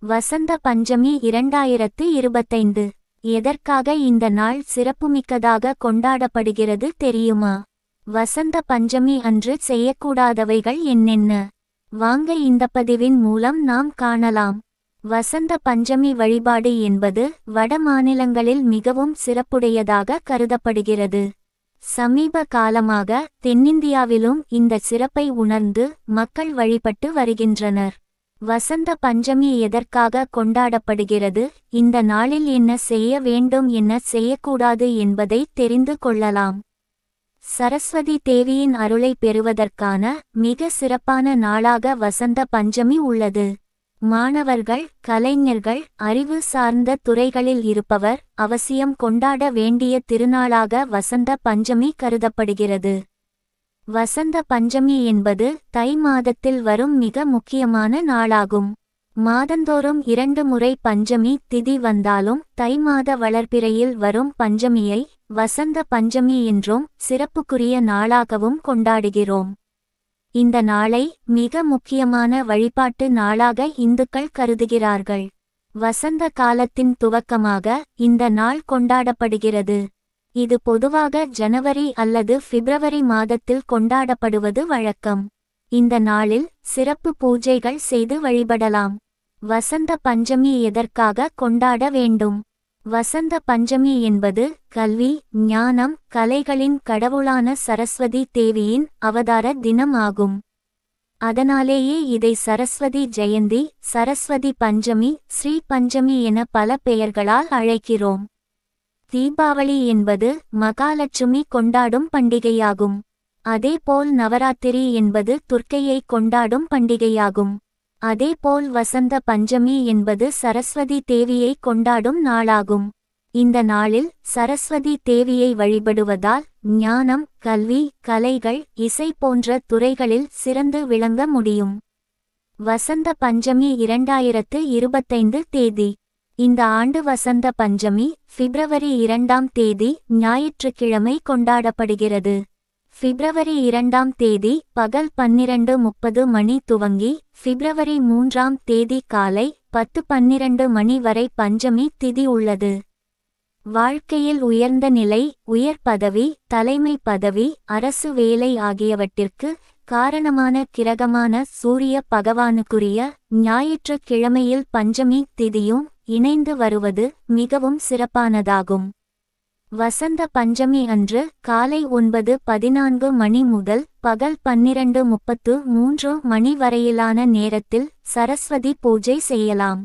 வசந்த பஞ்சமி 2025. எதற்காக இந்த நாள் சிறப்புமிக்கதாக கொண்டாடப்படுகிறது தெரியுமா? வசந்த பஞ்சமி அன்று செய்யக்கூடாதவைகள் என்னென்ன? வாங்க இந்த பதிவின் மூலம் நாம் காணலாம். வசந்த பஞ்சமி வழிபாடு என்பது வட மாநிலங்களில் மிகவும் சிறப்புடையதாக கருதப்படுகிறது. சமீப காலமாக தென்னிந்தியாவிலும் இந்த சிறப்பை உணர்ந்து மக்கள் வழிபட்டு வருகின்றனர். வசந்த பஞ்சமி எதற்காக கொண்டாடப்படுகிறது, இந்த நாளில் என்ன செய்ய வேண்டும் என்ன செய்யக்கூடாது என்பதை தெரிந்து கொள்ளலாம். சரஸ்வதி தேவியின் அருளை பெறுவதற்கான மிக சிறப்பான நாளாக வசந்த பஞ்சமி உள்ளது. மாணவர்கள், கலைஞர்கள், அறிவு சார்ந்த துறைகளில் இருப்பவர் அவசியம் கொண்டாட வேண்டிய திருநாளாக வசந்த பஞ்சமி கருதப்படுகிறது. வசந்த பஞ்சமி என்பது தை மாதத்தில் வரும் மிக முக்கியமான நாளாகும். மாதந்தோறும் 2 முறை பஞ்சமி திதி வந்தாலும் தை மாத வளர்பிறையில் வரும் பஞ்சமியை வசந்த பஞ்சமி என்றும் சிறப்புக்குரிய நாளாகவும் கொண்டாடுகிறோம். இந்த நாளை மிக முக்கியமான வழிபாட்டு நாளாக இந்துக்கள் கருதுகிறார்கள். வசந்த காலத்தின் துவக்கமாக இந்த நாள் கொண்டாடப்படுகிறது. இது பொதுவாக ஜனவரி அல்லது பிப்ரவரி மாதத்தில் கொண்டாடப்படுவது வழக்கம். இந்த நாளில் சிறப்பு பூஜைகள் செய்து வழிபடலாம். வசந்த பஞ்சமி எதற்காக கொண்டாட வேண்டும்? வசந்த பஞ்சமி என்பது கல்வி, ஞானம், கலைகளின் கடவுளான சரஸ்வதி தேவியின் அவதார தினம் ஆகும். அதனாலேயே இதை சரஸ்வதி ஜெயந்தி, சரஸ்வதி பஞ்சமி, ஸ்ரீ பஞ்சமி என பல பெயர்களால் அழைக்கிறோம். தீபாவளி என்பது மகாலட்சுமி கொண்டாடும் பண்டிகையாகும். அதேபோல் நவராத்திரி என்பது துர்க்கையை கொண்டாடும் பண்டிகையாகும். அதேபோல் வசந்த பஞ்சமி என்பது சரஸ்வதி தேவியை கொண்டாடும் நாளாகும். இந்த நாளில் சரஸ்வதி தேவியை வழிபடுவதால் ஞானம், கல்வி, கலைகள், இசை போன்ற துறைகளில் சிறந்து விளங்க முடியும். வசந்த பஞ்சமி 2025 தேதி. இந்த ஆண்டு வசந்த பஞ்சமி பிப்ரவரி 2ஆம் தேதி ஞாயிற்றுக்கிழமை கொண்டாடப்படுகிறது. பிப்ரவரி 2ஆம் தேதி பகல் 12:30 மணி துவங்கி பிப்ரவரி 3ஆம் தேதி காலை 10:12 மணி வரை பஞ்சமி திதி உள்ளது. வாழ்க்கையில் உயர்ந்த நிலை, உயர் பதவி, தலைமை பதவி, அரசு வேலை ஆகியவற்றிற்கு காரணமான கிரகமான சூரிய பகவானுக்குரிய ஞாயிற்றுக்கிழமையில் பஞ்சமி திதியும் இணைந்து வருவது மிகவும் சிறப்பானதாகும். வசந்த பஞ்சமி அன்று காலை 9:14 மணி முதல் பகல் 12:33 மணி வரையிலான நேரத்தில் சரஸ்வதி பூஜை செய்யலாம்.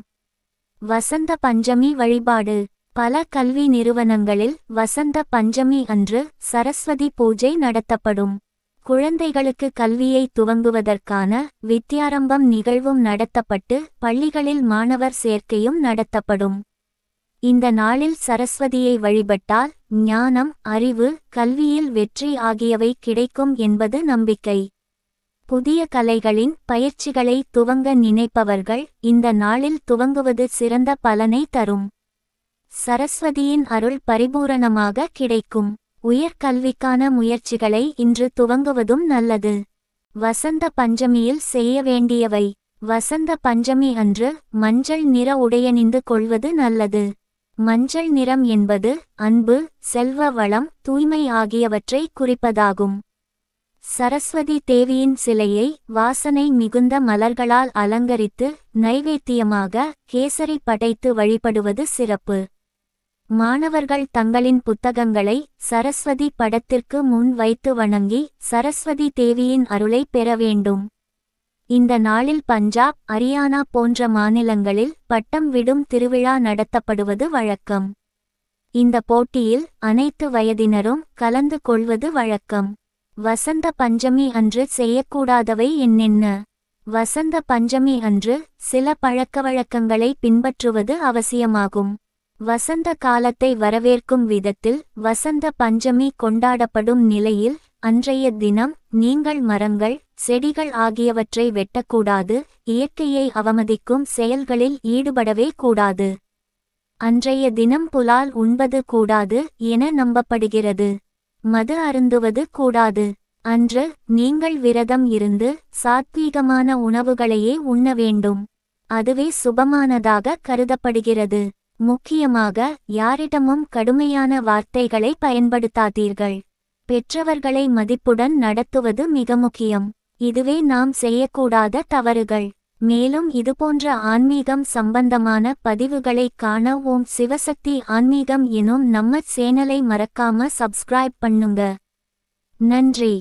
வசந்த பஞ்சமி வழிபாடு. பல கல்வி நிறுவனங்களில் வசந்த பஞ்சமி அன்று சரஸ்வதி பூஜை நடத்தப்படும். குழந்தைகளுக்கு கல்வியை துவங்குவதற்கான வித்யாரம்பம் நிகழ்வும் நடத்தப்பட்டு பள்ளிகளில் மாணவர் சேர்க்கையும் நடத்தப்படும். இந்த நாளில் சரஸ்வதியை வழிபட்டால் ஞானம், அறிவு, கல்வியில் வெற்றி ஆகியவை கிடைக்கும் என்பது நம்பிக்கை. புதிய கலைகளின் பயிற்சிகளை துவங்க நினைப்பவர்கள் இந்த நாளில் துவங்குவது சிறந்த பலனை தரும். சரஸ்வதியின் அருள் பரிபூரணமாக கிடைக்கும். உயர்கல்விக்கான முயற்சிகளை இன்று துவங்குவதும் நல்லது. வசந்த பஞ்சமியில் செய்ய வேண்டியவை. வசந்த பஞ்சமி அன்று மஞ்சள் நிற உடையணிந்து கொள்வது நல்லது. மஞ்சள் நிறம் என்பது அன்பு, செல்வ வளம், தூய்மை ஆகியவற்றை குறிப்பதாகும். சரஸ்வதி தேவியின் சிலையை வாசனை மிகுந்த மலர்களால் அலங்கரித்து நைவேத்தியமாக கேசரி படைத்து வழிபடுவது சிறப்பு. மாணவர்கள் தங்களின் புத்தகங்களை சரஸ்வதி படத்திற்கு முன் வைத்து வணங்கி சரஸ்வதி தேவியின் அருளை பெற வேண்டும். இந்த நாளில் பஞ்சாப், ஹரியானா போன்ற மாநிலங்களில் பட்டம் விடும் திருவிழா நடத்தப்படுவது வழக்கம். இந்த போட்டியில் அனைத்து வயதினரும் கலந்து கொள்வது வழக்கம். வசந்த பஞ்சமி அன்று செய்யக்கூடாதவை என்னென்ன? வசந்த பஞ்சமி அன்று சில பழக்கவழக்கங்களை பின்பற்றுவது அவசியமாகும். வசந்த காலத்தை வரவேற்கும் விதத்தில் வசந்த பஞ்சமி கொண்டாடப்படும் நிலையில் அன்றைய தினம் நீங்கள் மரங்கள், செடிகள் ஆகியவற்றை வெட்டக்கூடாது. இயற்கையை அவமதிக்கும் செயல்களில் ஈடுபடவே கூடாது. அன்றைய தினம் புலால் உண்பது கூடாது என நம்பப்படுகிறது. மது அருந்துவது கூடாது. அன்று நீங்கள் விரதம் இருந்து சாத்வீகமான உணவுகளையே உண்ண வேண்டும். அதுவே சுபமானதாக கருதப்படுகிறது. முக்கியமாக யாரிடமும் கடுமையான வார்த்தைகளை பயன்படுத்தாதீர்கள். பெற்றவர்களை மதிப்புடன் நடத்துவது மிக முக்கியம். இதுவே நாம் செய்யக்கூடாத தவறுகள். மேலும் இதுபோன்ற ஆன்மீகம் சம்பந்தமான பதிவுகளை காண ஓம் சிவசக்தி ஆன்மீகம் எனும் நம்ம சேனலை மறக்காம சப்ஸ்கிரைப் பண்ணுங்க. நன்றி.